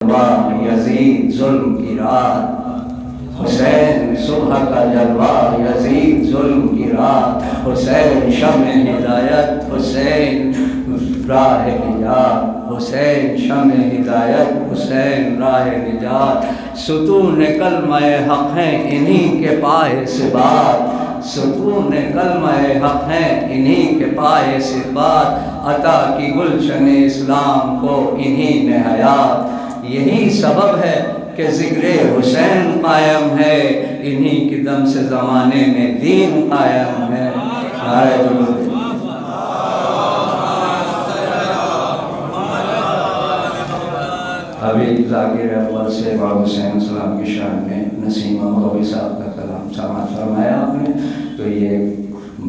یزید ظلم کی رات، حسین صبح کا جلوہ یزید ظلم کی رات، حسین شمع ہدایت، حسین راہ نجات، حسین شمع ہدایت، حسین راہ نجات، ستون کلمہ حق ہیں انہی کے پائے سے بات، ستون کلمہ حق ہیں انہی کے پائے سے بات، عطا کی گلشن اسلام کو انہی نے حیات، یہی سبب ہے کہ ذکر حسین قائم ہے، انہی کی دم سے زمانے میں دین قائم ہے۔ نعرہ درود۔ ابھی ذاکر اول سے بابا حسین السلام کی شان میں نسیم امروی صاحب کا کلام سماعت فرمایا آپ نے، تو یہ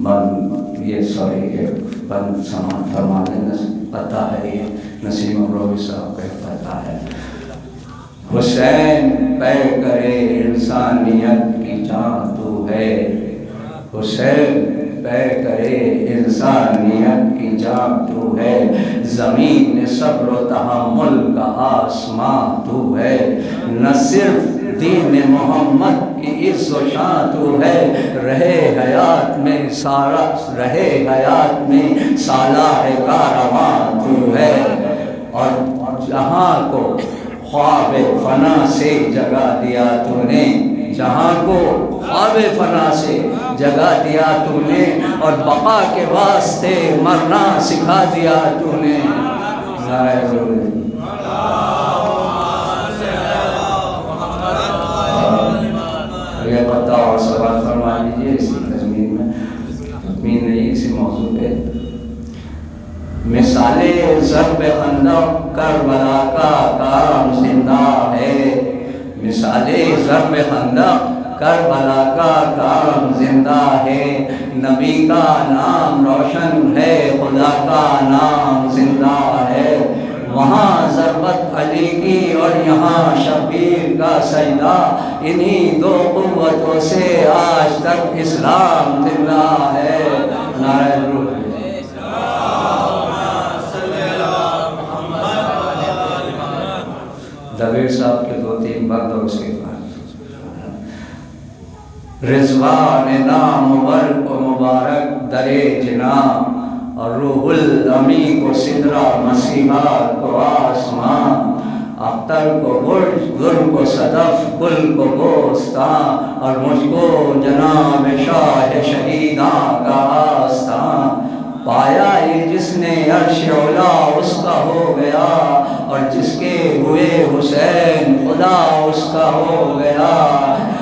بند سماعت فرما دیں، پتہ ہے یہ نسیم امروی صاحب کا پتہ ہے۔ حسین پے کرے انسانیت کی جان تو ہے، حسین پے کرے انسانیت کی جان تو ہے، زمین صبر و تحمل کا آسمان تو ہے، نہ صرف دین محمد کی عز و شان تو ہے، رہے حیات میں سالار کارواں تو ہے، اور جہاں کو خواب فنا سے جگا دیا تو نے، جہاں کو خواب فنا سے جگا دیا تو نے، اور بقا کے واسطے مرنا سکھا دیا تو نے۔ یہ بتاؤ اور سوال فرما لیجیے اسی تضمین میں، تضمین نہیں اسی موضوع پہ۔ مثال ضرب خندق کربلا کا کام زندہ ہے، مثال ضرب خندق کربلا کا کام زندہ ہے، نبی کا نام روشن ہے، خدا کا نام زندہ ہے، وہاں ضربت علی کی اور یہاں شبیر کا سجدہ، انہی دو قوتوں سے آج تک اسلام زندہ ہے۔ نعرہ درود۔ دبیر صاحب کے 2-3 بند اور اس کے بعد رضوان نام ور و مبارک درے جناں، اور روح الامی کو سدرہ مسیحا کو آسمان، اختر کو برج گر کو صدف گل کو بوستان، اور مجھ کو جناب شاہ شہیداں کا آستان، پایا یہ جس نے عرش اولا اس کا ہو گیا، اور جس کے ہوئے حسین خدا اس کا ہو گیا،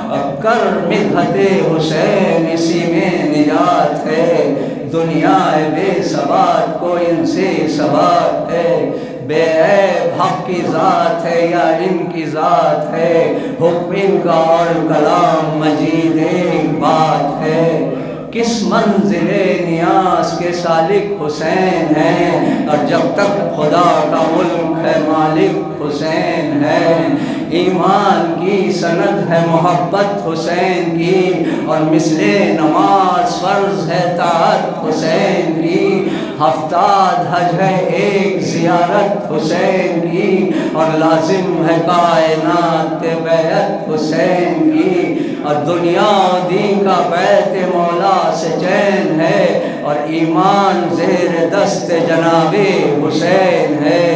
اور کر مدحت حسین اسی میں نجات ہے، دنیا بے ثبات کو ان سے ثبات ہے، بے عیب حق کی ذات ہے یا ان کی ذات ہے، حکم ان کا اور کلام مجید ایک بات ہے، کس منزل نیاز کے سالک حسین ہیں، اور جب تک خدا کا ملک ہے مالک حسین ہے، ایمان کی سند ہے محبت حسین کی، اور مثل نماز فرض ہے طاعت حسین کی، 70 حج ہے ایک زیارت حسین کی، اور لازم ہے کائنات پہ بیعت حسین کی، اور دنیا و دین کا بیت مولا سے چین ہے، اور ایمان زیر دست جناب حسین ہے۔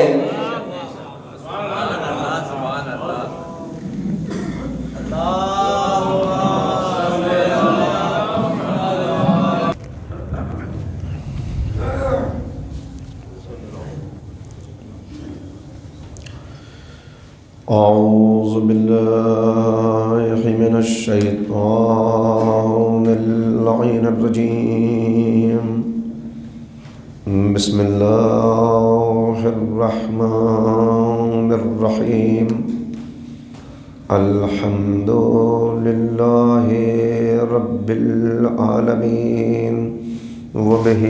اعوذ باللہ من الشیطان اللعین الرجیم، بسم اللہ الرحمن الرحیم، الحمد للہ رب العالمین، وبہ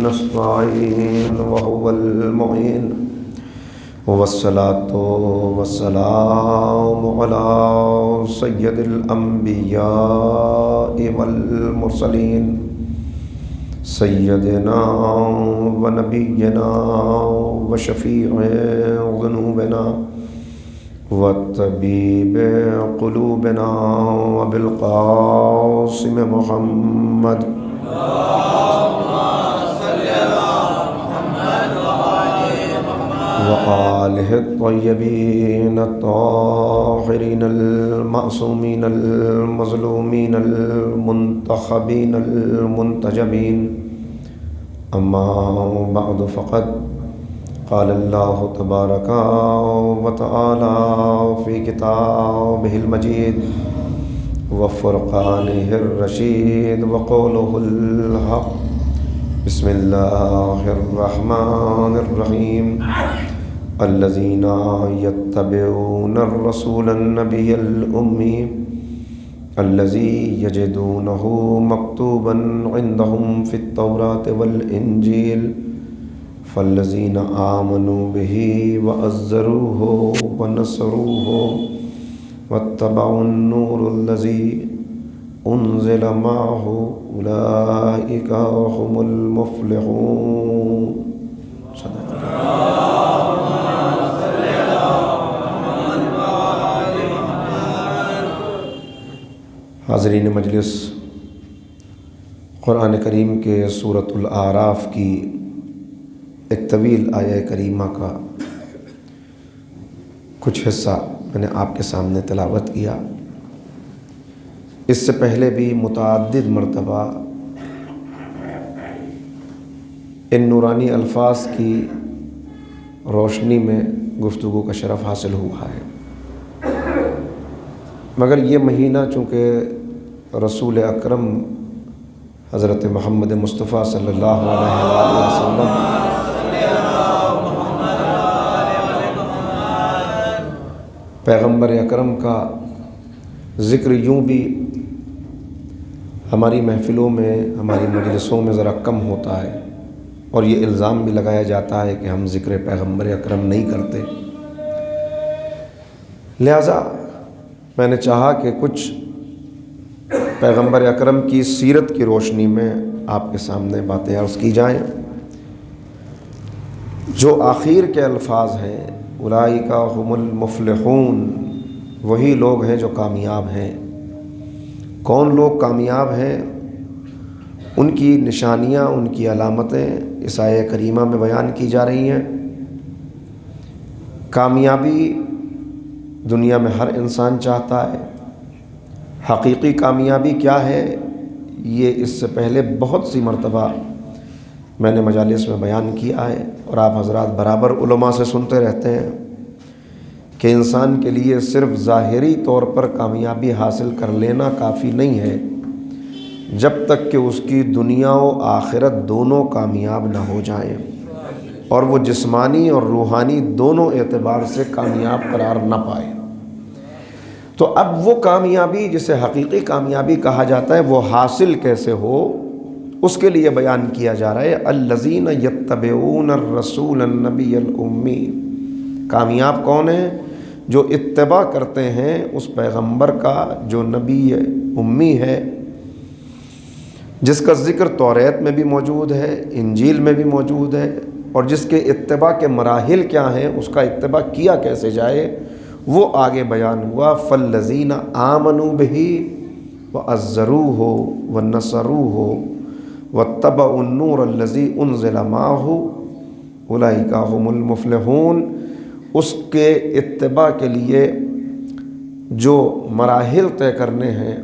نستعین وہو المعین، والصلاة والسلام على سید الانبیاء والمرسلین، سیدنا و نبینا و شفیع ذنوبنا وطبيب قلوبنا وبالقاسم محمد وآله الطيبين الطاهرين المعصومين المظلومين المنتخبين المنتجبين. أما بعد فقد قال الله تبارك وتعالى في كتابه المجيد وفرقانه الرشيد وقوله الحق. بسم الله الرحمن الرحيم. الذين يتبعون الرسول النبي الأمي الذي يجدونه مكتوبا عندهم في التوراة والإنجيل فالذين آمنوا به وعزروه ونصروه واتبعوا النور الذي أنزل معه أولئك هم المفلحون. صدق حاضرین مجلس، قرآن کریم کے سورۃ الاعراف کی ایک طویل آیہ کریمہ کا کچھ حصہ میں نے آپ کے سامنے تلاوت کیا. اس سے پہلے بھی متعدد مرتبہ ان نورانی الفاظ کی روشنی میں گفتگو کا شرف حاصل ہوا ہے، مگر یہ مہینہ چونکہ رسول اکرم حضرت محمد مصطفیٰ صلی اللہ علیہ وسلم پیغمبر اکرم کا ذکر یوں بھی ہماری محفلوں میں، ہماری مجلسوں میں ذرا کم ہوتا ہے، اور یہ الزام بھی لگایا جاتا ہے کہ ہم ذکر پیغمبر اکرم نہیں کرتے. لہذا میں نے چاہا کہ کچھ پیغمبر اکرم کی سیرت کی روشنی میں آپ کے سامنے باتیں عرض کی جائیں. جو آخر کے الفاظ ہیں اولئک هم المفلحون، وہی لوگ ہیں جو کامیاب ہیں. کون لوگ کامیاب ہیں؟ ان کی نشانیاں، ان کی علامتیں اس آیہ کریمہ میں بیان کی جا رہی ہیں. کامیابی دنیا میں ہر انسان چاہتا ہے. حقیقی کامیابی کیا ہے یہ اس سے پہلے بہت سی مرتبہ میں نے مجالس میں بیان کیا ہے، اور آپ حضرات برابر علماء سے سنتے رہتے ہیں کہ انسان کے لیے صرف ظاہری طور پر کامیابی حاصل کر لینا کافی نہیں ہے جب تک کہ اس کی دنیا و آخرت دونوں کامیاب نہ ہو جائیں، اور وہ جسمانی اور روحانی دونوں اعتبار سے کامیاب قرار نہ پائے. تو اب وہ کامیابی جسے حقیقی کامیابی کہا جاتا ہے وہ حاصل کیسے ہو، اس کے لیے بیان کیا جا رہا ہے الذین یتبعون الرسول النبی الامی. کامیاب کون ہیں؟ جو اتباع کرتے ہیں اس پیغمبر کا جو نبی امی ہے، جس کا ذکر توریت میں بھی موجود ہے، انجیل میں بھی موجود ہے، اور جس کے اتباع کے مراحل کیا ہیں، اس کا اتباع کیا کیسے جائے، وہ آگے بیان ہوا. فالذین آمنوا بہ وعزروہ ونصروہ واتبعوا النور الذی انزل معہ اولئک هم المفلحون. اس کے اتباع کے لیے جو مراحل طے کرنے ہیں،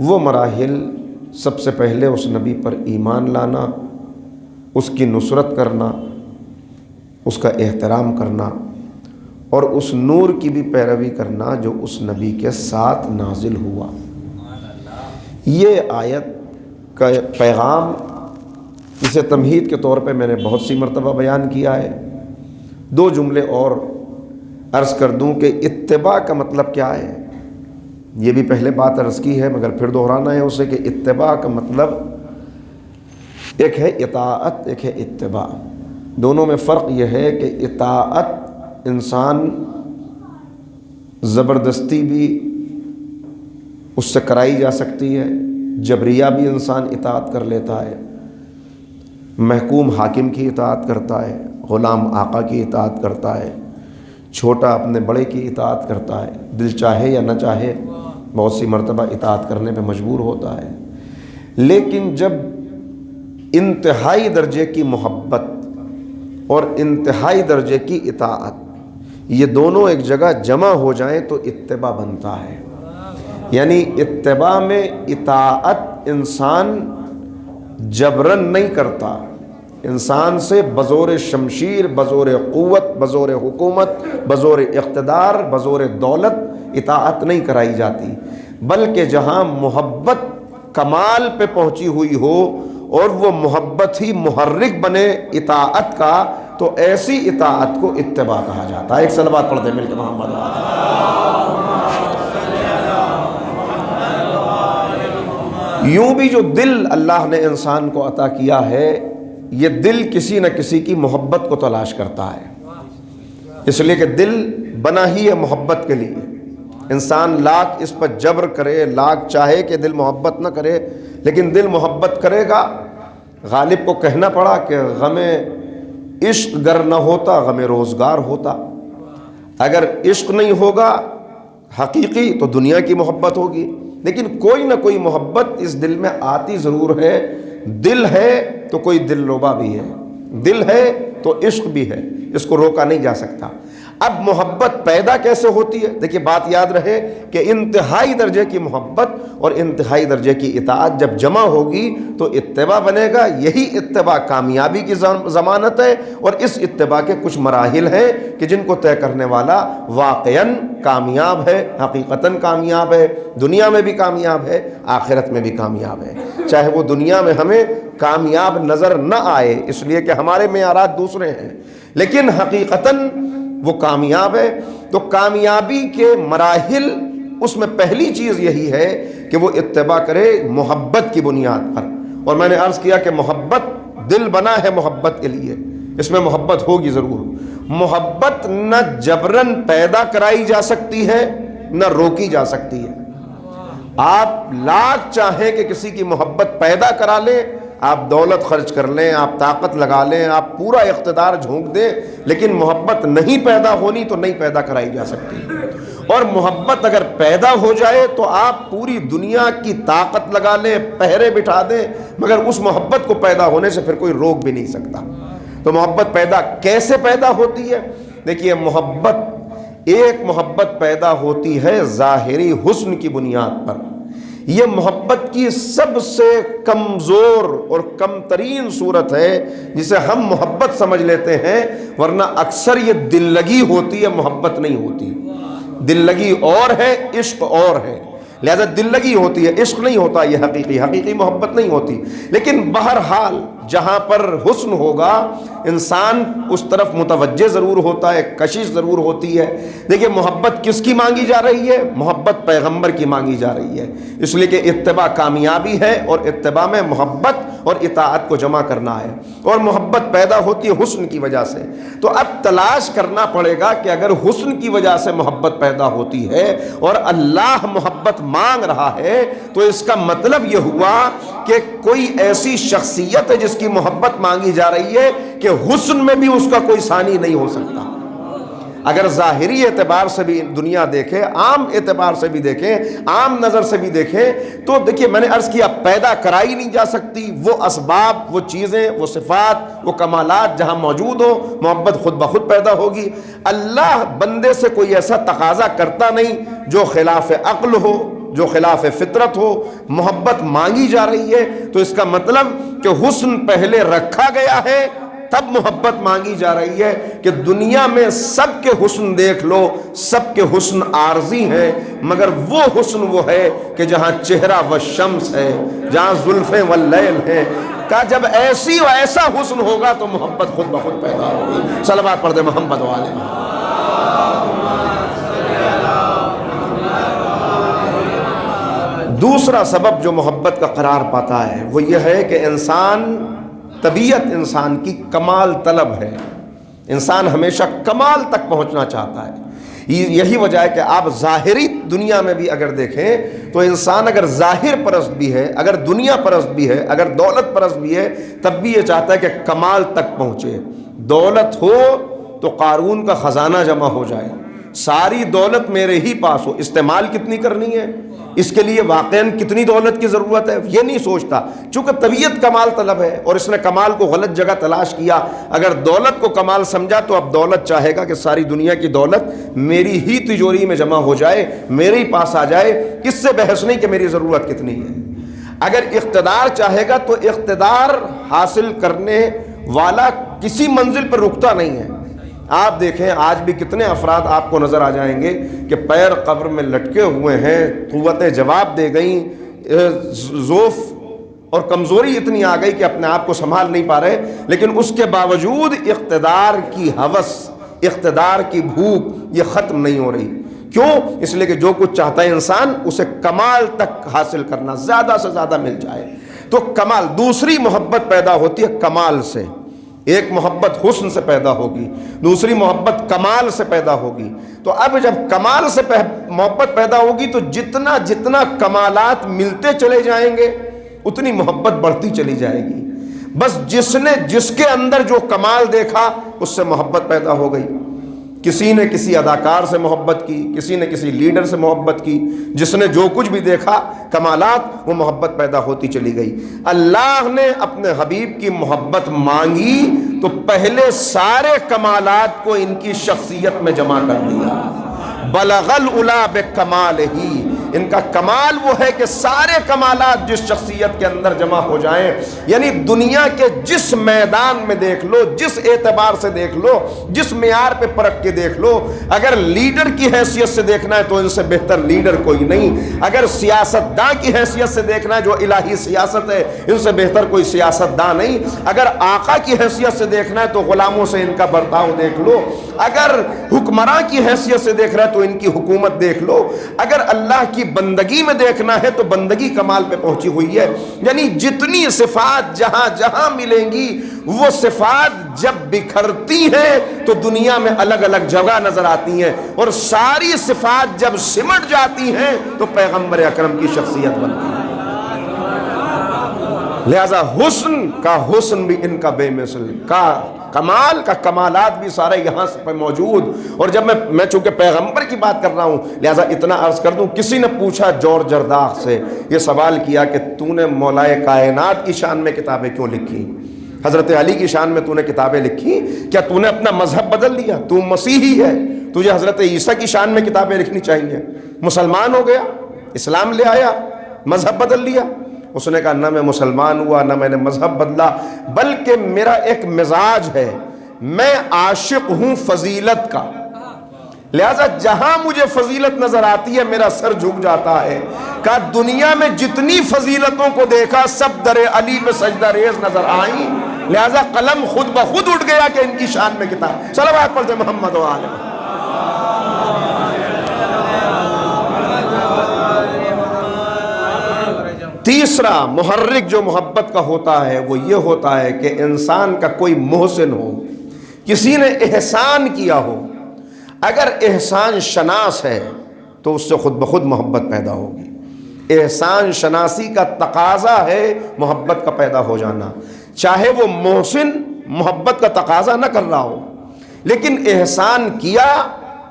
وہ مراحل سب سے پہلے اس نبی پر ایمان لانا، اس کی نصرت کرنا، اس کا احترام کرنا، اور اس نور کی بھی پیروی کرنا جو اس نبی کے ساتھ نازل ہوا. یہ آیت کا پیغام اسے تمہید کے طور پہ میں نے بہت سی مرتبہ بیان کیا ہے. دو جملے اور عرض کر دوں کہ اتباع کا مطلب کیا ہے. یہ بھی پہلے بات عرض کی ہے مگر پھر دہرانا ہے اسے کہ اتباع کا مطلب ایک ہے اطاعت، ایک ہے اتباع. دونوں میں فرق یہ ہے کہ اطاعت انسان زبردستی بھی اس سے کرائی جا سکتی ہے، جبریہ بھی انسان اطاعت کر لیتا ہے، محکوم حاکم کی اطاعت کرتا ہے، غلام آقا کی اطاعت کرتا ہے، چھوٹا اپنے بڑے کی اطاعت کرتا ہے، دل چاہے یا نہ چاہے بہت سی مرتبہ اطاعت کرنے پہ مجبور ہوتا ہے، لیکن جب انتہائی درجے کی محبت اور انتہائی درجے کی اطاعت یہ دونوں ایک جگہ جمع ہو جائیں تو اتباع بنتا ہے۔ یعنی اتباع میں اطاعت انسان جبرن نہیں کرتا، انسان سے بزور شمشیر، بزور قوت، بزور حکومت، بزور اقتدار، بزور دولت اطاعت نہیں کرائی جاتی، بلکہ جہاں محبت کمال پہ پہنچی ہوئی ہو اور وہ محبت ہی محرک بنے اطاعت کا، تو ایسی اطاعت کو اتباع کہا جاتا ہے۔ ایک صلوات پڑھ دیں مل کے محمد۔ یوں بھی جو دل اللہ نے انسان کو عطا کیا ہے، یہ دل کسی نہ کسی کی محبت کو تلاش کرتا ہے، اس لیے کہ دل بنا ہی ہے محبت کے لیے۔ انسان لاکھ اس پر جبر کرے، لاکھ چاہے کہ دل محبت نہ کرے، لیکن دل محبت کرے گا۔ غالب کو کہنا پڑا کہ غم عشق گر نہ ہوتا غم روزگار ہوتا۔ اگر عشق نہیں ہوگا حقیقی تو دنیا کی محبت ہوگی، لیکن کوئی نہ کوئی محبت اس دل میں آتی ضرور ہے۔ دل ہے تو کوئی دل ربا بھی ہے، دل ہے تو عشق بھی ہے، اس کو روکا نہیں جا سکتا۔ اب محبت پیدا کیسے ہوتی ہے؟ دیکھیے بات یاد رہے کہ انتہائی درجے کی محبت اور انتہائی درجے کی اطاعت جب جمع ہوگی تو اتباع بنے گا۔ یہی اتباع کامیابی کی ضمانت ہے، اور اس اتباع کے کچھ مراحل ہیں کہ جن کو طے کرنے والا واقعاً کامیاب ہے، حقیقتاً کامیاب ہے، دنیا میں بھی کامیاب ہے، آخرت میں بھی کامیاب ہے۔ چاہے وہ دنیا میں ہمیں کامیاب نظر نہ آئے اس لیے کہ ہمارے معیارات دوسرے ہیں، لیکن حقیقتاً وہ کامیاب ہے۔ تو کامیابی کے مراحل، اس میں پہلی چیز یہی ہے کہ وہ اتباع کرے محبت کی بنیاد پر۔ اور میں نے عرض کیا کہ محبت، دل بنا ہے محبت کے لیے، اس میں محبت ہوگی ضرور۔ محبت نہ جبرن پیدا کرائی جا سکتی ہے نہ روکی جا سکتی ہے۔ آپ لاکھ چاہیں کہ کسی کی محبت پیدا کرا لیں، آپ دولت خرچ کر لیں، آپ طاقت لگا لیں، آپ پورا اقتدار جھونک دیں، لیکن محبت نہیں پیدا ہونی تو نہیں پیدا کرائی جا سکتی۔ اور محبت اگر پیدا ہو جائے تو آپ پوری دنیا کی طاقت لگا لیں، پہرے بٹھا دیں، مگر اس محبت کو پیدا ہونے سے پھر کوئی روک بھی نہیں سکتا۔ تو محبت پیدا کیسے پیدا ہوتی ہے؟ دیکھیے محبت پیدا ہوتی ہے ظاہری حسن کی بنیاد پر۔ یہ محبت کی سب سے کمزور اور کم ترین صورت ہے جسے ہم محبت سمجھ لیتے ہیں، ورنہ اکثر یہ دل لگی ہوتی ہے، محبت نہیں ہوتی۔ دل لگی اور ہے، عشق اور ہے، لہذا دل لگی ہوتی ہے، عشق نہیں ہوتا، یہ حقیقی محبت نہیں ہوتی۔ لیکن بہرحال جہاں پر حسن ہوگا انسان اس طرف متوجہ ضرور ہوتا ہے، کشش ضرور ہوتی ہے۔ دیکھیں محبت کس کی مانگی جا رہی ہے؟ محبت پیغمبر کی مانگی جا رہی ہے، اس لیے کہ اتباع کامیابی ہے، اور اتباع میں محبت اور اطاعت کو جمع کرنا ہے، اور محبت پیدا ہوتی ہے حسن کی وجہ سے۔ تو اب تلاش کرنا پڑے گا کہ اگر حسن کی وجہ سے محبت پیدا ہوتی ہے اور اللہ محبت مانگ رہا ہے، تو اس کا مطلب یہ ہوا کہ کوئی ایسی شخصیت ہے جس کی محبت مانگی جا رہی ہے کہ حسن میں بھی اس کا کوئی ثانی نہیں ہو سکتا۔ اگر ظاہری اعتبار سے بھی دنیا دیکھے، عام اعتبار سے بھی دیکھیں، عام نظر سے بھی دیکھیں، تو دیکھیے میں نے عرض کیا پیدا کرائی نہیں جا سکتی۔ وہ اسباب، وہ چیزیں، وہ صفات، وہ کمالات جہاں موجود ہو، محبت خود بخود پیدا ہوگی۔ اللہ بندے سے کوئی ایسا تقاضا کرتا نہیں جو خلاف عقل ہو، جو خلاف فطرت ہو۔ محبت مانگی جا رہی ہے تو اس کا مطلب کہ حسن پہلے رکھا گیا ہے، تب محبت مانگی جا رہی ہے کہ دنیا میں سب کے حسن دیکھ لو، سب کے حسن عارضی ہیں، مگر وہ حسن وہ ہے کہ جہاں چہرہ و شمس ہے، جہاں زلفیں واللیل ہیں۔ کہ جب ایسی و ایسا حسن ہوگا تو محبت خود بخود پیدا ہوگی۔ صلوات پڑھ دے محمد والے محمد۔ دوسرا سبب جو محبت کا قرار پاتا ہے وہ یہ ہے کہ طبیعت انسان کی کمال طلب ہے، انسان ہمیشہ کمال تک پہنچنا چاہتا ہے۔ یہی وجہ ہے کہ آپ ظاہری دنیا میں بھی اگر دیکھیں تو انسان اگر ظاہر پرست بھی ہے، اگر دنیا پرست بھی ہے، اگر دولت پرست بھی ہے، تب بھی یہ چاہتا ہے کہ کمال تک پہنچے۔ دولت ہو تو قارون کا خزانہ جمع ہو جائے، ساری دولت میرے ہی پاس ہو، استعمال کتنی کرنی ہے، اس کے لیے واقعاً کتنی دولت کی ضرورت ہے، یہ نہیں سوچتا، چونکہ طبیعت کمال طلب ہے اور اس نے کمال کو غلط جگہ تلاش کیا۔ اگر دولت کو کمال سمجھا تو اب دولت چاہے گا کہ ساری دنیا کی دولت میری ہی تجوری میں جمع ہو جائے، میرے ہی پاس آ جائے، اس سے بحث نہیں کہ میری ضرورت کتنی ہے۔ اگر اقتدار چاہے گا تو اقتدار حاصل کرنے والا کسی منزل پر رکتا نہیں ہے۔ آپ دیکھیں آج بھی کتنے افراد آپ کو نظر آ جائیں گے کہ پیر قبر میں لٹکے ہوئے ہیں، قوتیں جواب دے گئیں، ضعف اور کمزوری اتنی آ گئی کہ اپنے آپ کو سنبھال نہیں پا رہے، لیکن اس کے باوجود اقتدار کی ہوس، اقتدار کی بھوک یہ ختم نہیں ہو رہی۔ کیوں؟ اس لیے کہ جو کچھ چاہتا ہے انسان اسے کمال تک حاصل کرنا، زیادہ سے زیادہ مل جائے۔ تو کمال، دوسری محبت پیدا ہوتی ہے کمال سے، ایک محبت حسن سے پیدا ہوگی، دوسری محبت کمال سے پیدا ہوگی۔ تو اب جب کمال سے محبت پیدا ہوگی تو جتنا جتنا کمالات ملتے چلے جائیں گے اتنی محبت بڑھتی چلی جائے گی۔ بس جس نے جس کے اندر جو کمال دیکھا اس سے محبت پیدا ہو گئی۔ کسی نے کسی اداکار سے محبت کی، کسی نے کسی لیڈر سے محبت کی، جس نے جو کچھ بھی دیکھا کمالات، وہ محبت پیدا ہوتی چلی گئی۔ اللہ نے اپنے حبیب کی محبت مانگی تو پہلے سارے کمالات کو ان کی شخصیت میں جمع کر دیا۔ بلغ العلا بکمالہ، ان کا کمال وہ ہے کہ سارے کمالات جس شخصیت کے اندر جمع ہو جائیں، یعنی دنیا کے جس میدان میں دیکھ لو، جس اعتبار سے دیکھ لو، جس معیار پہ پرکھ کے دیکھ لو، اگر لیڈر کی حیثیت سے دیکھنا ہے تو ان سے بہتر لیڈر کوئی نہیں، اگر سیاستداں کی حیثیت سے دیکھنا ہے جو الہی سیاست ہے ان سے بہتر کوئی سیاستداں نہیں، اگر آقا کی حیثیت سے دیکھنا ہے تو غلاموں سے ان کا برتاؤ دیکھ لو، اگر حکمراں کی حیثیت سے دیکھ رہا ہے تو ان کی حکومت دیکھ لو، اگر اللہ کی بندگی میں دیکھنا ہے تو بندگی کمال پہ پہنچی ہوئی ہے۔ یعنی جتنی صفات جہاں جہاں ملیں گی وہ صفات جب بکھرتی ہیں تو دنیا میں الگ الگ جگہ نظر آتی ہیں، اور ساری صفات جب سمٹ جاتی ہیں تو پیغمبر اکرم کی شخصیت بنتی ہے۔ لہذا حسن کا حسن بھی ان کا بے مثل، کا کمال کا کمالات بھی سارے یہاں پہ موجود۔ اور جب میں چونکہ پیغمبر کی بات کر رہا ہوں لہذا اتنا عرض کر دوں، کسی نے پوچھا جورج جرداق سے یہ سوال کیا کہ تو نے مولائے کائنات کی شان میں کتابیں کیوں لکھی، حضرت علی کی شان میں تو نے کتابیں لکھی، کیا تو نے اپنا مذہب بدل دیا، تو مسیحی ہے، تجھے حضرت عیسیٰ کی شان میں کتابیں لکھنی چاہیے، مسلمان ہو گیا، اسلام لے آیا، مذہب بدل لیا؟ اس نے کہا نہ میں مسلمان ہوا، نہ میں نے مذہب بدلا، بلکہ میرا ایک مزاج ہے، میں عاشق ہوں فضیلت کا، لہذا جہاں مجھے فضیلت نظر آتی ہے میرا سر جھک جاتا ہے۔ کہا دنیا میں جتنی فضیلتوں کو دیکھا سب در علی پہ سجدہ ریز نظر آئیں، لہذا قلم خود بخود اٹھ گیا کہ ان کی شان میں کتاب۔ صلوات پڑھتے محمد و آلہ۔ تیسرا محرک جو محبت کا ہوتا ہے وہ یہ ہوتا ہے کہ انسان کا کوئی محسن ہو، کسی نے احسان کیا ہو، اگر احسان شناس ہے تو اس سے خود بخود محبت پیدا ہوگی۔ احسان شناسی کا تقاضا ہے محبت کا پیدا ہو جانا، چاہے وہ محسن محبت کا تقاضا نہ کر رہا ہو، لیکن احسان کیا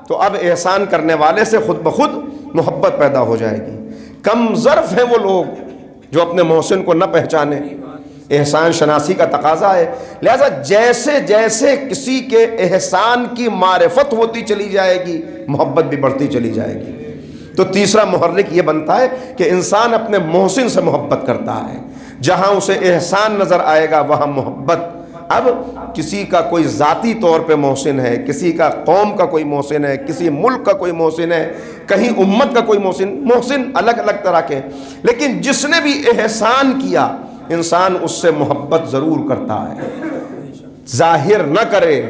تو اب احسان کرنے والے سے خود بخود محبت پیدا ہو جائے گی۔ کم ظرف ہیں وہ لوگ جو اپنے محسن کو نہ پہچانے، احسان شناسی کا تقاضا ہے۔ لہذا جیسے جیسے کسی کے احسان کی معرفت ہوتی چلی جائے گی محبت بھی بڑھتی چلی جائے گی۔ تو تیسرا محرک یہ بنتا ہے کہ انسان اپنے محسن سے محبت کرتا ہے، جہاں اسے احسان نظر آئے گا وہاں محبت۔ اب کسی کا کوئی ذاتی طور پہ محسن ہے، کسی کا قوم کا کوئی محسن ہے، کسی ملک کا کوئی محسن ہے، کہیں امت کا کوئی محسن الگ الگ طرح کے، لیکن جس نے بھی احسان کیا انسان اس سے محبت ضرور کرتا ہے، ظاہر نہ کرے،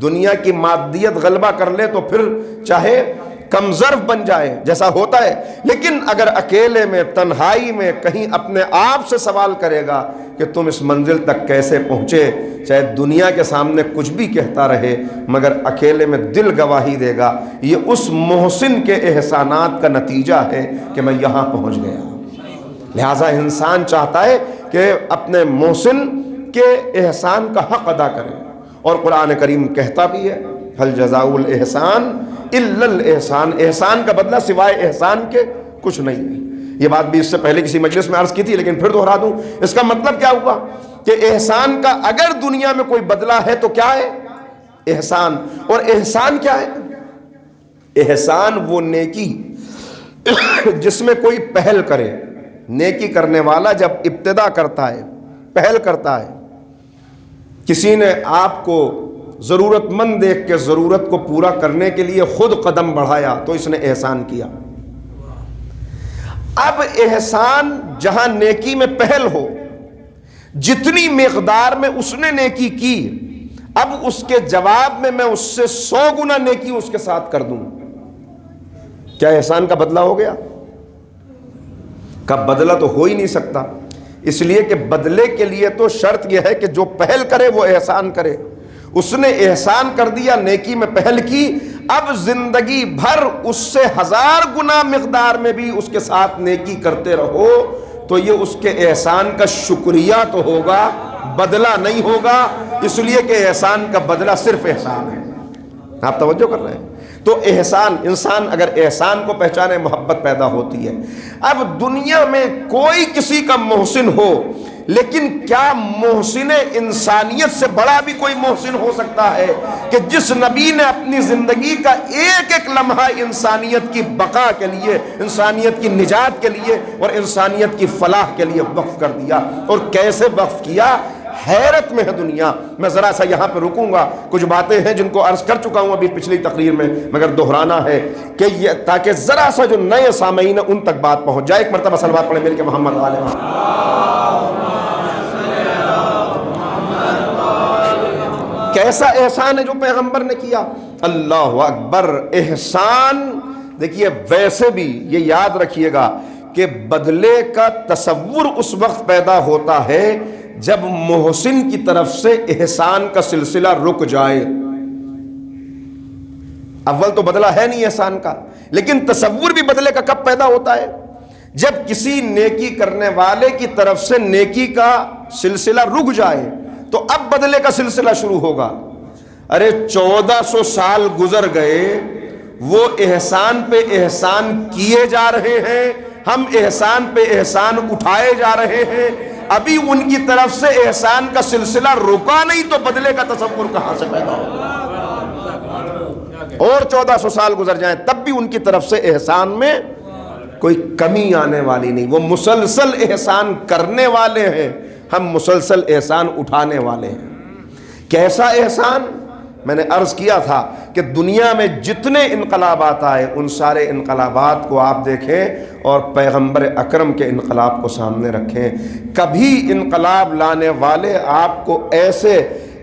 دنیا کی مادیت غلبہ کر لے تو پھر چاہے کم ظرف بن جائے جیسا ہوتا ہے، لیکن اگر اکیلے میں تنہائی میں کہیں اپنے آپ سے سوال کرے گا کہ تم اس منزل تک کیسے پہنچے، چاہے دنیا کے سامنے کچھ بھی کہتا رہے مگر اکیلے میں دل گواہی دے گا، یہ اس محسن کے احسانات کا نتیجہ ہے کہ میں یہاں پہنچ گیا۔ لہٰذا انسان چاہتا ہے کہ اپنے محسن کے احسان کا حق ادا کرے، اور قرآن کریم کہتا بھی ہے ہل جزاء الاحسان الا الاحسان، احسان کا بدلہ سوائے احسان کے کچھ نہیں ہے۔ یہ بات بھی اس سے پہلے کسی مجلس میں عرض کی تھی، لیکن پھر دہرا دوں۔ اس کا مطلب کیا ہوا کہ احسان کا اگر دنیا میں کوئی بدلہ ہے تو کیا ہے؟ احسان۔ اور احسان کیا ہے؟ احسان وہ نیکی جس میں کوئی پہل کرے۔ نیکی کرنے والا جب ابتدا کرتا ہے، پہل کرتا ہے، کسی نے آپ کو ضرورت مند دیکھ کے ضرورت کو پورا کرنے کے لیے خود قدم بڑھایا تو اس نے احسان کیا۔ اب احسان جہاں نیکی میں پہل ہو، جتنی مقدار میں اس نے نیکی کی، اب اس کے جواب میں اس سے 100 گنا نیکی اس کے ساتھ کر دوں، کیا احسان کا بدلہ ہو گیا؟ کا بدلہ تو ہو ہی نہیں سکتا، اس لیے کہ بدلے کے لیے تو شرط یہ ہے کہ جو پہل کرے وہ احسان کرے۔ اس نے احسان کر دیا، نیکی میں پہل کی، اب زندگی بھر اس سے 1000 گنا مقدار میں بھی اس کے ساتھ نیکی کرتے رہو تو یہ اس کے احسان کا شکریہ تو ہوگا، بدلہ نہیں ہوگا، اس لیے کہ احسان کا بدلہ صرف احسان ہے۔ آپ توجہ کر رہے ہیں؟ تو احسان، انسان اگر احسان کو پہچانے محبت پیدا ہوتی ہے۔ اب دنیا میں کوئی کسی کا محسن ہو، لیکن کیا محسن انسانیت سے بڑا بھی کوئی محسن ہو سکتا ہے کہ جس نبی نے اپنی زندگی کا ایک ایک لمحہ انسانیت کی بقا کے لیے، انسانیت کی نجات کے لیے اور انسانیت کی فلاح کے لیے وقف کر دیا؟ اور کیسے وقف کیا؟ حیرت میں ہے دنیا۔ میں ذرا سا یہاں پہ رکوں گا، کچھ باتیں ہیں جن کو عرض کر چکا ہوں ابھی پچھلی تقریر میں، مگر دہرانا ہے کہ یہ تاکہ ذرا سا جو نئے سامعین ان تک بات پہنچ جائے۔ ایک مرتبہ صلوات پڑھیں مل کے محمد آل محمد۔ کیسا احسان ہے جو پیغمبر نے کیا؟ اللہ اکبر! احسان دیکھیے، ویسے بھی یہ یاد رکھیے گا کہ بدلے کا تصور اس وقت پیدا ہوتا ہے جب محسن کی طرف سے احسان کا سلسلہ رک جائے۔ اول تو بدلہ ہے نہیں احسان کا، لیکن تصور بھی بدلے کا کب پیدا ہوتا ہے؟ جب کسی نیکی کرنے والے کی طرف سے نیکی کا سلسلہ رک جائے تو اب بدلے کا سلسلہ شروع ہوگا۔ ارے 1400 سال گزر گئے، وہ احسان پہ احسان کیے جا رہے ہیں، ہم احسان پہ احسان اٹھائے جا رہے ہیں، ابھی ان کی طرف سے احسان کا سلسلہ رکا نہیں تو بدلے کا تصور کہاں سے پیدا ہوگا؟ اور 1400 سال گزر جائیں تب بھی ان کی طرف سے احسان میں کوئی کمی آنے والی نہیں۔ وہ مسلسل احسان کرنے والے ہیں، ہم مسلسل احسان اٹھانے والے ہیں۔ کیسا احسان؟ میں نے عرض کیا تھا کہ دنیا میں جتنے انقلابات آئے ان سارے انقلابات کو آپ دیکھیں اور پیغمبر اکرم کے انقلاب کو سامنے رکھیں، کبھی انقلاب لانے والے آپ کو ایسے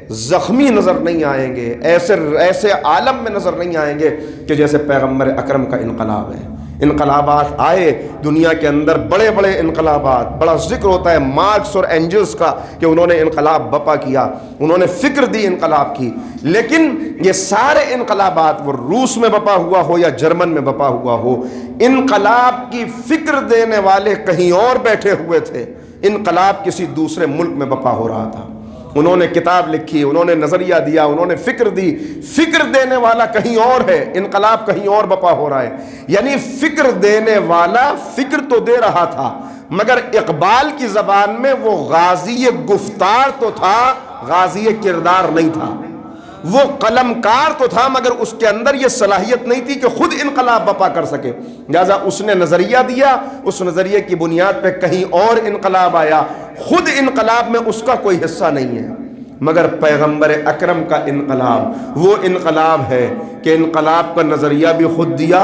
زخمی نظر نہیں آئیں گے، ایسے عالم میں نظر نہیں آئیں گے کہ جیسے پیغمبر اکرم کا انقلاب ہے۔ انقلابات آئے دنیا کے اندر، بڑے بڑے انقلابات، بڑا ذکر ہوتا ہے مارکس اور اینجلس کا کہ انہوں نے انقلاب بپا کیا، انہوں نے فکر دی انقلاب کی، لیکن یہ سارے انقلابات وہ روس میں بپا ہوا ہو یا جرمن میں بپا ہوا ہو، انقلاب کی فکر دینے والے کہیں اور بیٹھے ہوئے تھے، انقلاب کسی دوسرے ملک میں بپا ہو رہا تھا۔ انہوں نے کتاب لکھی، انہوں نے نظریہ دیا، انہوں نے فکر دی، فکر دینے والا کہیں اور ہے، انقلاب کہیں اور بپا ہو رہا ہے۔ یعنی فکر دینے والا فکر تو دے رہا تھا، مگر اقبال کی زبان میں وہ غازی گفتار تو تھا، غازی کردار نہیں تھا۔ وہ قلمکار تو تھا مگر اس کے اندر یہ صلاحیت نہیں تھی کہ خود انقلاب بپا کر سکے، لہذا اس نے نظریہ دیا، اس نظریے کی بنیاد پہ کہیں اور انقلاب آیا، خود انقلاب میں اس کا کوئی حصہ نہیں ہے۔ مگر پیغمبر اکرم کا انقلاب وہ انقلاب ہے کہ انقلاب کا نظریہ بھی خود دیا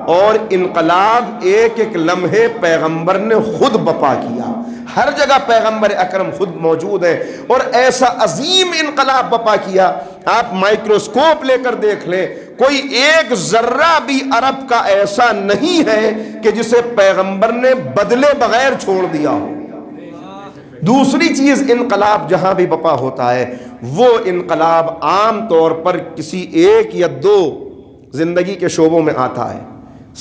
اور انقلاب ایک ایک لمحے پیغمبر نے خود بپا کیا، ہر جگہ پیغمبر اکرم خود موجود ہے اور ایسا عظیم انقلاب بپا کیا۔ آپ مائکروسکوپ لے کر دیکھ لیں، کوئی ایک ذرہ بھی عرب کا ایسا نہیں ہے کہ جسے پیغمبر نے بدلے بغیر چھوڑ دیا ہو۔ دوسری چیز، انقلاب جہاں بھی بپا ہوتا ہے وہ انقلاب عام طور پر کسی ایک یا دو زندگی کے شعبوں میں آتا ہے،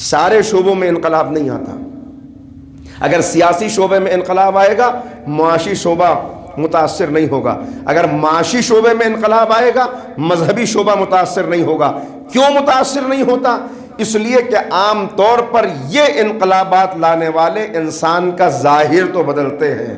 سارے شعبوں میں انقلاب نہیں آتا۔ اگر سیاسی شعبے میں انقلاب آئے گا، معاشی شعبہ متاثر نہیں ہوگا۔ اگر معاشی شعبے میں انقلاب آئے گا، مذہبی شعبہ متاثر نہیں ہوگا۔ کیوں متاثر نہیں ہوتا؟ اس لیے کہ عام طور پر یہ انقلابات لانے والے انسان کا ظاہر تو بدلتے ہیں،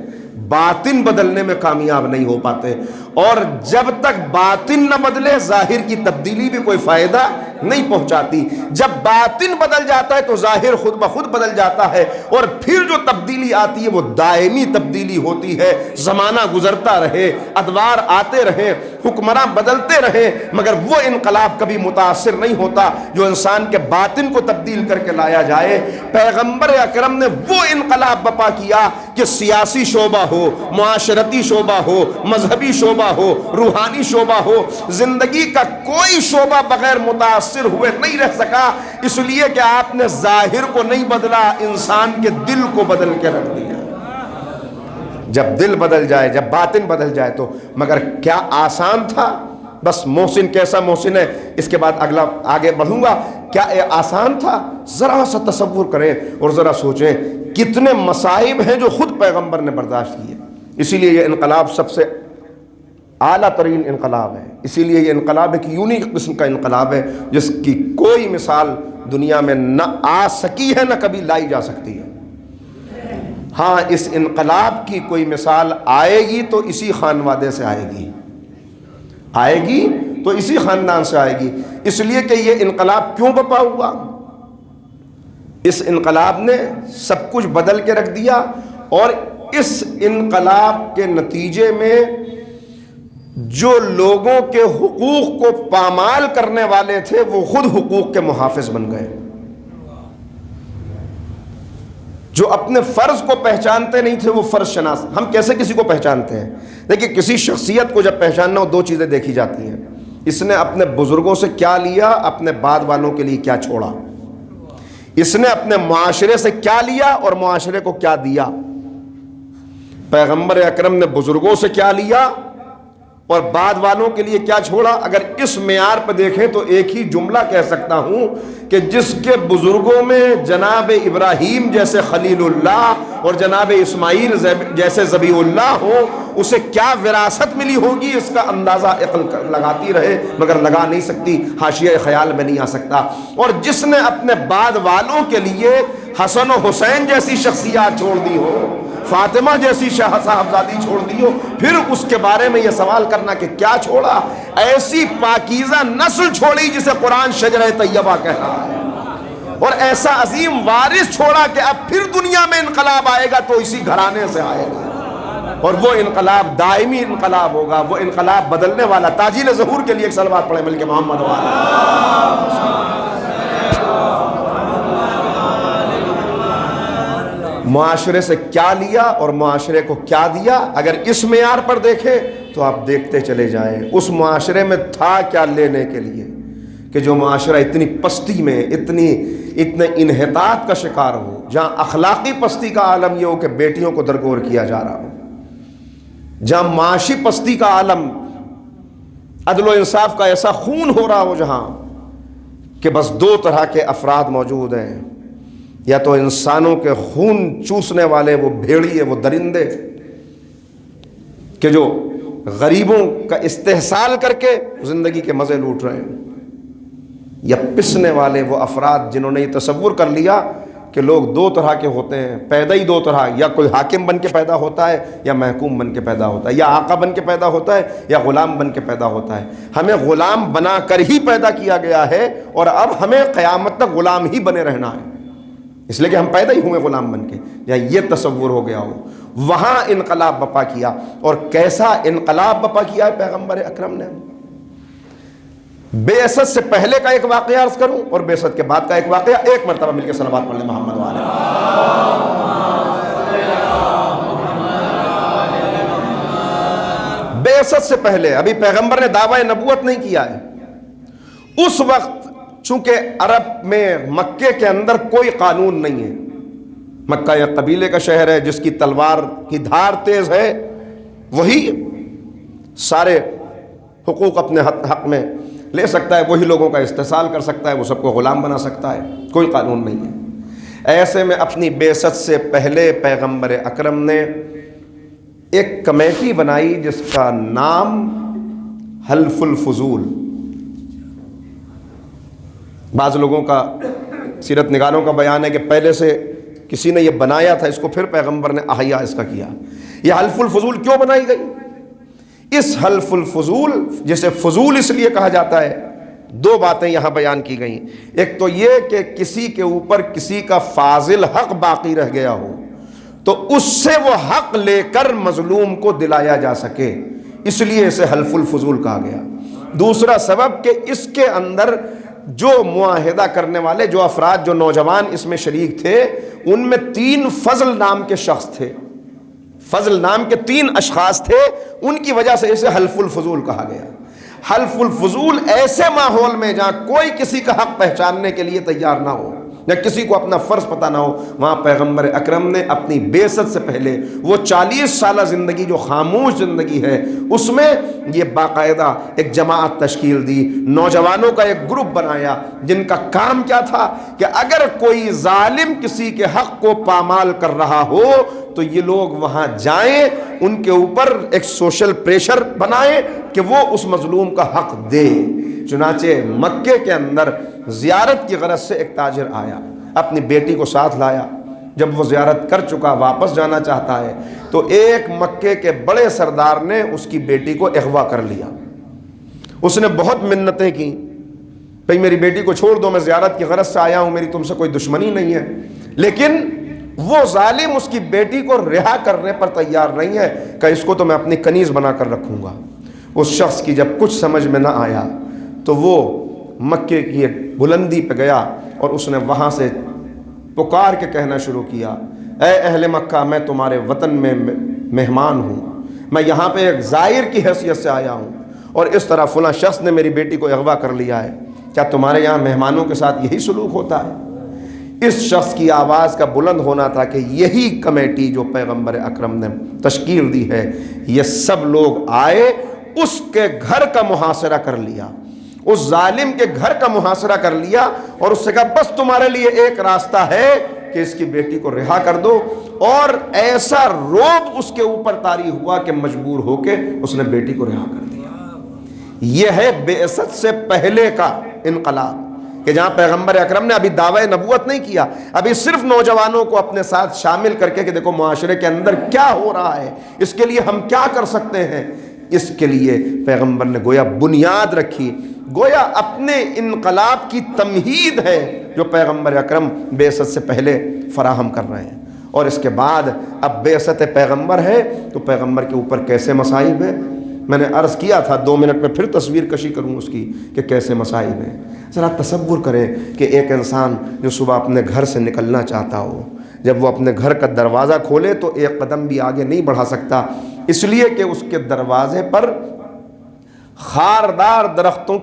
باطن بدلنے میں کامیاب نہیں ہو پاتے، اور جب تک باطن نہ بدلے ظاہر کی تبدیلی بھی کوئی فائدہ نہیں پہنچاتی۔ جب باطن بدل جاتا ہے تو ظاہر خود بخود بدل جاتا ہے، اور پھر جو تبدیلی آتی ہے وہ دائمی تبدیلی ہوتی ہے۔ زمانہ گزرتا رہے، ادوار آتے رہے، حکمراں بدلتے رہے، مگر وہ انقلاب کبھی متاثر نہیں ہوتا جو انسان کے باطن کو تبدیل کر کے لایا جائے۔ پیغمبر اکرم نے وہ انقلاب برپا کیا کہ سیاسی شعبہ ہو، معاشرتی شعبہ ہو، مذہبی شعبہ ہو، روحانی شعبہ ہو، زندگی کا کوئی شعبہ بغیر متاثر ہوئے نہیں رہ سکا، اس لیے کہ آپ نے ظاہر کو نہیں بدلا، انسان کے دل کو بدل کے رکھ دیا۔ جب دل بدل جائے، جب باطن بدل جائے تو، مگر کیا آسان تھا؟ بس محسن کیسا محسن ہے، اس کے بعد اگلا آگے بڑھوں گا، کیا یہ آسان تھا؟ ذرا سا تصور کریں اور ذرا سوچیں کتنے مصائب ہیں جو خود پیغمبر نے برداشت کیے۔ اسی لیے یہ انقلاب سب سے اعلیٰ ترین انقلاب ہے، اسی لیے یہ انقلاب ایک یونیک قسم کا انقلاب ہے جس کی کوئی مثال دنیا میں نہ آ سکی ہے، نہ کبھی لائی جا سکتی ہے۔ ہاں، اس انقلاب کی کوئی مثال آئے گی تو اسی خانوادے سے آئے گی، آئے گی تو اسی خاندان سے آئے گی۔ اس لیے کہ یہ انقلاب کیوں برپا ہوا؟ اس انقلاب نے سب کچھ بدل کے رکھ دیا، اور اس انقلاب کے نتیجے میں جو لوگوں کے حقوق کو پامال کرنے والے تھے وہ خود حقوق کے محافظ بن گئے۔ جو اپنے فرض کو پہچانتے نہیں تھے وہ فرض شناس۔ ہم کیسے کسی کو پہچانتے ہیں؟ دیکھیں، کسی شخصیت کو جب پہچاننا ہو دو چیزیں دیکھی جاتی ہیں، اس نے اپنے بزرگوں سے کیا لیا، اپنے بعد والوں کے لیے کیا چھوڑا، اس نے اپنے معاشرے سے کیا لیا اور معاشرے کو کیا دیا۔ پیغمبر اکرم نے بزرگوں سے کیا لیا اور بعد والوں کے لیے کیا چھوڑا؟ اگر اس معیار پہ دیکھیں تو ایک ہی جملہ کہہ سکتا ہوں کہ جس کے بزرگوں میں جناب ابراہیم جیسے خلیل اللہ اور جناب اسماعیل جیسے ذبیح اللہ ہو، اسے کیا وراثت ملی ہوگی اس کا اندازہ عقل لگاتی رہے مگر لگا نہیں سکتی، حاشیہ خیال میں نہیں آ سکتا۔ اور جس نے اپنے بعد والوں کے لیے حسن و حسین جیسی شخصیات چھوڑ دی ہو، فاطمہ جیسی صاحبزادی چھوڑ دی ہو، پھر اس کے بارے میں یہ سوال کرنا کہ کیا چھوڑا؟ ایسی پاکیزہ نسل چھوڑی جسے قرآن شجرہ طیبہ کہہ رہا ہے، اور ایسا عظیم وارث چھوڑا کہ اب پھر دنیا میں انقلاب آئے گا تو اسی گھرانے سے آئے گا، اور وہ انقلاب دائمی انقلاب ہوگا، وہ انقلاب بدلنے والا۔ تاجیل ظہور کے لیے ایک صلوات پڑھیں ملک محمد والا۔ معاشرے سے کیا لیا اور معاشرے کو کیا دیا؟ اگر اس معیار پر دیکھیں تو آپ دیکھتے چلے جائیں اس معاشرے میں تھا کیا لینے کے لیے کہ جو معاشرہ اتنی پستی میں، اتنے انحطاط کا شکار ہو، جہاں اخلاقی پستی کا عالم یہ ہو کہ بیٹیوں کو درگور کیا جا رہا ہو، جہاں معاشی پستی کا عالم، عدل و انصاف کا ایسا خون ہو رہا ہو، جہاں کہ بس دو طرح کے افراد موجود ہیں، یا تو انسانوں کے خون چوسنے والے وہ بھیڑیے، وہ درندے کہ جو غریبوں کا استحصال کر کے زندگی کے مزے لوٹ رہے ہیں، یا پسنے والے وہ افراد جنہوں نے یہ تصور کر لیا کہ لوگ دو طرح کے ہوتے ہیں، پیدا ہی دو طرح، یا کوئی حاکم بن کے پیدا ہوتا ہے یا محکوم بن کے پیدا ہوتا ہے، یا آقا بن کے پیدا ہوتا ہے یا غلام بن کے پیدا ہوتا ہے۔ ہمیں غلام بنا کر ہی پیدا کیا گیا ہے اور اب ہمیں قیامت تک غلام ہی بنے رہنا ہے، اس لیے کہ ہم پیدا ہی ہوئے غلام بن کے، یا یہ تصور ہو گیا ہو۔ وہاں انقلاب برپا کیا، اور کیسا انقلاب برپا کیا ہے پیغمبر اکرم نے؟ بعثت سے پہلے کا ایک واقعہ عرض کروں اور بعثت کے بعد کا ایک واقعہ، ایک مرتبہ مل کے صلوات پڑھ لیں محمد والے۔ بعثت سے پہلے، ابھی پیغمبر نے دعویٰ نبوت نہیں کیا ہے، اس وقت چونکہ عرب میں مکے کے اندر کوئی قانون نہیں ہے، مکہ ایک قبیلے کا شہر ہے، جس کی تلوار کی دھار تیز ہے وہی سارے حقوق اپنے حق میں لے سکتا ہے، وہی لوگوں کا استحصال کر سکتا ہے، وہ سب کو غلام بنا سکتا ہے، کوئی قانون نہیں ہے۔ ایسے میں اپنی بعثت سے پہلے پیغمبر اکرم نے ایک کمیٹی بنائی جس کا نام حلف الفضول. بعض لوگوں کا، سیرت نگاروں کا بیان ہے کہ پہلے سے کسی نے یہ بنایا تھا، اس کو پھر پیغمبر نے احیا اس کا کیا. یہ حلف الفضول کیوں بنائی گئی؟ اس حلف الفضول، جسے فضول اس لیے کہا جاتا ہے، دو باتیں یہاں بیان کی گئیں. ایک تو یہ کہ کسی کے اوپر کسی کا فاضل حق باقی رہ گیا ہو تو اس سے وہ حق لے کر مظلوم کو دلایا جا سکے، اس لیے اسے حلف الفضول کہا گیا. دوسرا سبب کہ اس کے اندر جو معاہدہ کرنے والے، جو افراد، جو نوجوان اس میں شریک تھے، ان میں 3 فضل نام کے شخص تھے. فضل نام کے 3 اشخاص تھے، ان کی وجہ سے اسے حلف الفضول کہا گیا. حلف الفضول ایسے ماحول میں جہاں کوئی کسی کا حق پہچاننے کے لیے تیار نہ ہو یا کسی کو اپنا فرض پتہ نہ ہو، وہاں پیغمبر اکرم نے اپنی بعثت سے پہلے وہ 40 سالہ زندگی جو خاموش زندگی ہے، اس میں یہ باقاعدہ ایک جماعت تشکیل دی، نوجوانوں کا ایک گروپ بنایا جن کا کام کیا تھا کہ اگر کوئی ظالم کسی کے حق کو پامال کر رہا ہو تو یہ لوگ وہاں جائیں، ان کے اوپر ایک سوشل پریشر بنائیں کہ وہ اس مظلوم کا حق دے. چنانچہ مکے کے اندر زیارت کی غرض سے ایک تاجر آیا، اپنی بیٹی کو ساتھ لایا. جب وہ زیارت کر چکا واپس جانا چاہتا ہے تو ایک مکے کے بڑے سردار نے اس کی بیٹی کو اغوا کر لیا. اس نے بہت منتیں کی، بھئی میری بیٹی کو چھوڑ دو، میں زیارت کی غرض سے آیا ہوں، میری تم سے کوئی دشمنی نہیں ہے. لیکن وہ ظالم اس کی بیٹی کو رہا کرنے پر تیار نہیں ہے کہ اس کو تو میں اپنی کنیز بنا کر رکھوں گا. اس شخص کی جب کچھ سمجھ میں نہ آیا تو وہ مکے کی ایک بلندی پہ گیا اور اس نے وہاں سے پکار کے کہنا شروع کیا، اے اہل مکہ، میں تمہارے وطن میں مہمان ہوں، میں یہاں پہ ایک زائر کی حیثیت سے آیا ہوں اور اس طرح فلاں شخص نے میری بیٹی کو اغوا کر لیا ہے. کیا تمہارے یہاں مہمانوں کے ساتھ یہی سلوک ہوتا ہے؟ اس شخص کی آواز کا بلند ہونا تھا کہ یہی کمیٹی جو پیغمبر اکرم نے تشکیل دی ہے، یہ سب لوگ آئے، اس کے گھر کا محاصرہ کر لیا، اس ظالم کے گھر کا محاصرہ کر لیا اور اس سے کہا بس تمہارے لیے ایک راستہ ہے کہ اس کی بیٹی کو رہا کر دو. اور ایسا روب اس کے اوپر طاری ہوا کہ مجبور ہو کے اس نے بیٹی کو رہا کر دیا. یہ ہے بعثت سے پہلے کا انقلاب، کہ جہاں پیغمبر اکرم نے ابھی دعوی نبوت نہیں کیا، ابھی صرف نوجوانوں کو اپنے ساتھ شامل کر کے کہ دیکھو معاشرے کے اندر کیا ہو رہا ہے، اس کے لیے ہم کیا کر سکتے ہیں، اس کے لیے پیغمبر نے گویا بنیاد رکھی، گویا اپنے انقلاب کی تمہید ہے جو پیغمبر اکرم بعثت سے پہلے فراہم کر رہے ہیں. اور اس کے بعد اب بعثت پیغمبر ہے تو پیغمبر کے اوپر کیسے مصائب ہیں. میں نے عرض کیا تھا 2 منٹ میں پھر تصویر کشی کروں اس کی کہ کیسے مصائب ہیں. ذرا تصور کریں کہ ایک انسان جو صبح اپنے گھر سے نکلنا چاہتا ہو، جب وہ اپنے گھر کا دروازہ کھولے تو ایک قدم بھی آگے نہیں بڑھا سکتا، اس لیے کہ اس کے دروازے پر خاردار درختوں